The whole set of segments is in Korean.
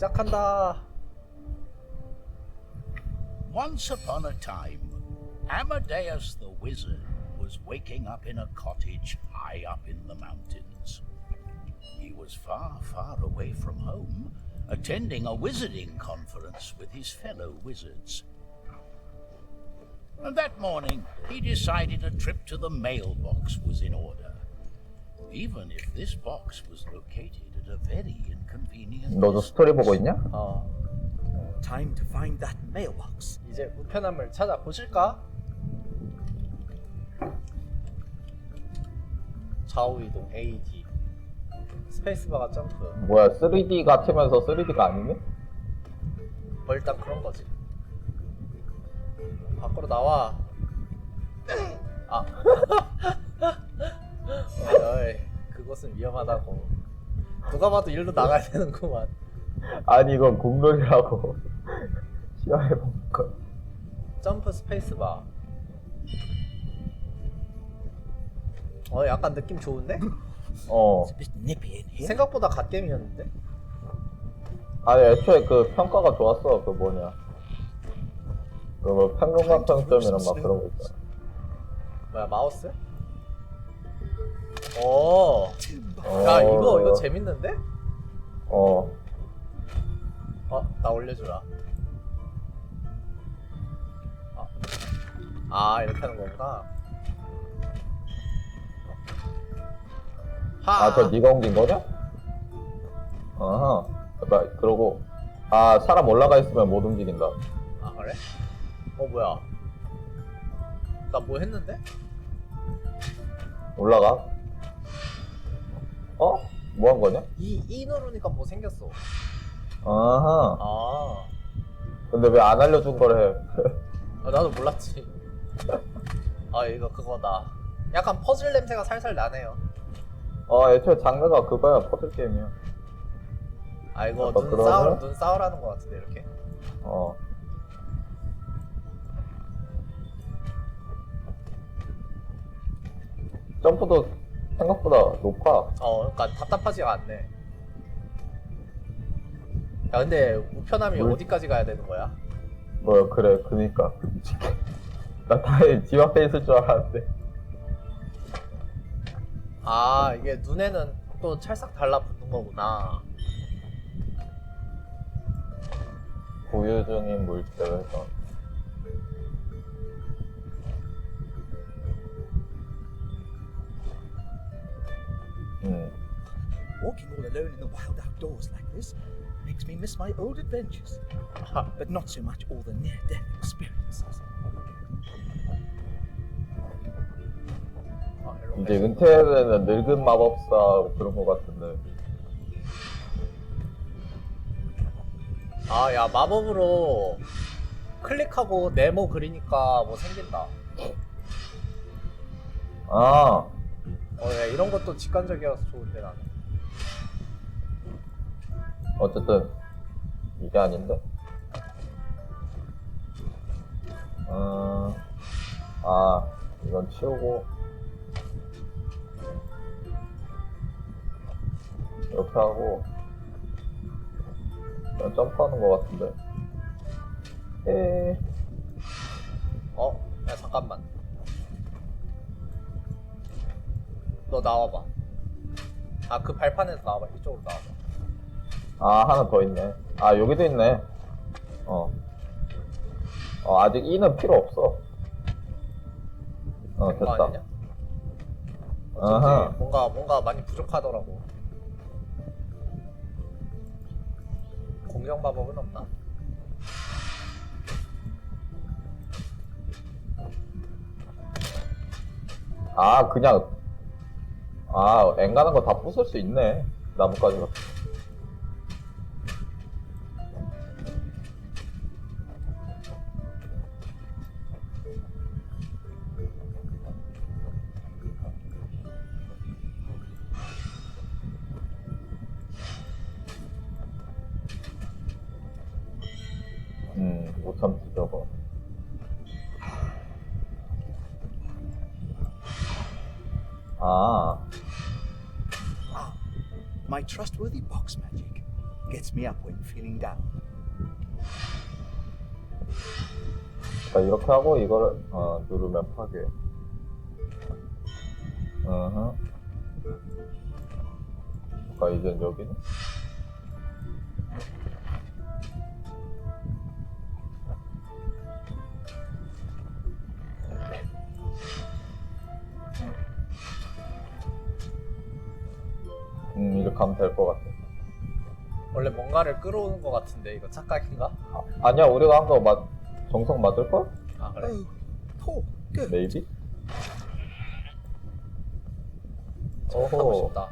시작한다. Once upon a time, Amadeus the wizard was waking up in a cottage high up in the mountains. He was far, far away from home, attending a wizarding conference with his fellow wizards. And that morning, he decided a trip to the mailbox was in order, even if this box was located at a very inconvenient 너도 스토리 보고 있냐? Time to find that mailbox. 이제 우편함을 찾아 보실까? 좌우 이동 AD. 스페이스바가 점프. 뭐야 3D 같으면서 3D가 아니네? 뭐 일단 그런 거지. 밖으로 나와. 아. 어이, 그곳은 위험하다고. 누가 봐도 일로 나가야 되는구만. 아니 이건 공놀이라고 시험해보니까. 점프 스페이스바. 약간 느낌 좋은데? 어. It's a bit nippy in here. 생각보다 갓겜이었는데? 아니 애초에 그 평가가 좋았어. 그 뭐냐 그 뭐 평균만 평점이랑 막 그런 거 있잖아. 뭐야 마우스? 야 이거 재밌는데? 나 올려주라. 이렇게 하는 거구나. 저 네가 옮긴 거냐? 아하. 그러니까 그러고 사람 올라가 있으면 못 움직인다. 그래? 뭐야? 나 뭐 했는데? 올라가? 뭐 한 거냐? 이 누르니까 뭐 생겼어. 아하. 근데 왜 안 알려준 거래? 나도 몰랐지. 이거 그거다. 약간 퍼즐 냄새가 살살 나네요. 애초에 장르가 그거야. 퍼즐 게임이야. 이거 눈 싸우라는 거 같은데 이렇게. 점프도 생각보다 높아. 그러니까 답답하지가 않네. 야 근데 우편함이 어디까지 가야 되는 거야? 그래 그니까 나 다행히 집 앞에 있을 줄 알았는데. 이게 눈에는 또 찰싹 달라붙는 거구나. 보유 중인 물체에서 Walking all alone in the wild outdoors like this makes me miss my old adventures, but not so much all the near-death experiences. 이제 은퇴되는 늙은 마법사 그런 거 같은데. 야 마법으로 클릭하고 네모 그리니까 뭐 생긴다. 야, 이런 것도 직관적이어서 좋은데 나는. 어쨌든 이게 아닌데. 이건 치우고 이렇게 하고 그냥 점프하는 거 같은데. 야 잠깐만. 너 나와봐. 그 발판에서 나와봐. 이쪽으로 나와봐. 하나 더 있네. 여기도 있네. 아직 E는 필요 없어. 됐다. 아니냐? 어쩐지 뭔가 많이 부족하더라고. 공격 마법은 없나? 그냥 앵간한 거 다 부술 수 있네. 나뭇가지가. 못 참지 저거. My trustworthy box magic. gets me up when feeling down. 자, 이렇게 하고 이거를 누르면 파괴. 이젠 여기는? 이렇게 하면 될 것 같아. 원래 뭔가를 끌어오는 것 같은데 이거 착각인가? 아니야, 우리가 한 거 정성 맞을걸? 아 그래? Oh, poor girl. 메이비? 저 하고 싶다.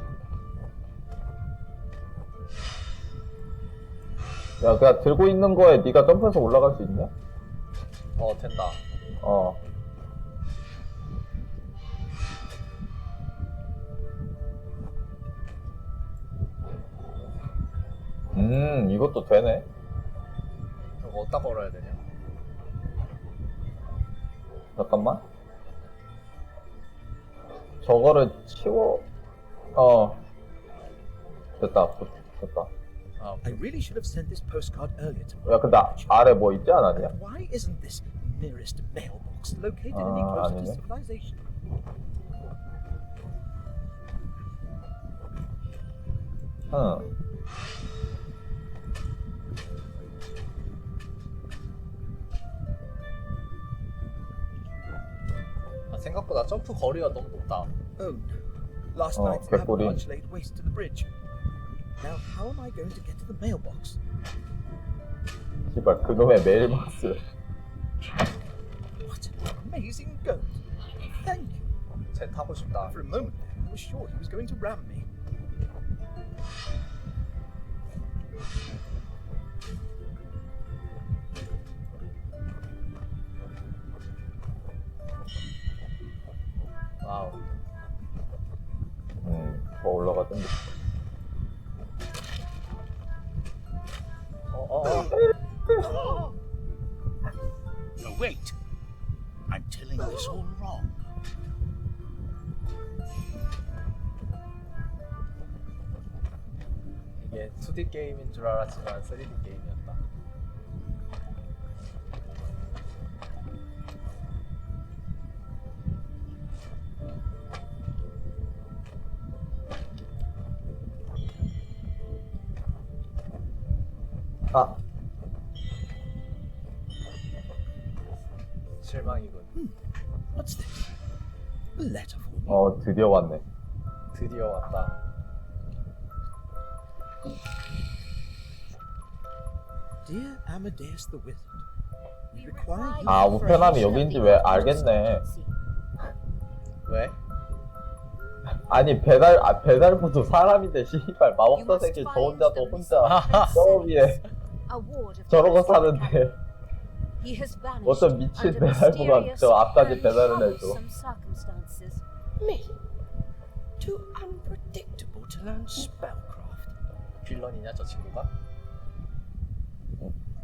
야, 그냥 들고 있는 거에 네가 점프해서 올라갈 수 있냐? 된다. 이것도 되네. 이거 어디다 걸어야 되냐? 잠깐만. 저거를 치워. 됐다. 됐다. 아, I really should have sent this postcard earlier to my 야, 근데 아래 뭐 있지 않았냐? Why isn't this nearest mailbox located any Ah, closer to 아니네. civilization? 생각보다 점프 거리가 너무 높다. Oh no. Last Oh, night's 개꿀이. avalanche laid waste to the bridge. Now how am I going to get to the mailbox? 씨발, 그놈의 메일박스. What an amazing goat. Thank you. 쟤 타고 싶다. For a moment there, I was sure he was going to ram me. 와우. 더 올라가던데. No, wait. I'm telling this all wrong. 이게 2D 게임인 줄 알았지만 3D 게임이었다. 아, 실망이군. What's this? A letter for me? 드디어 왔네. 드디어 왔다. Dear Amadeus the Wizard, we require you 아, for 우편함이 여기인지 왜 알겠네. 왜? 아니, 배달부도 사람인데, 씨발, 마법사 새끼 저 혼자도 혼자 저 위에 저러고 사는데. 어떤 미친 배달부가 저 앞까지 배달을 해줘. me. Too unpredictable to learn spellcraft. 빌런이냐 저 친구가?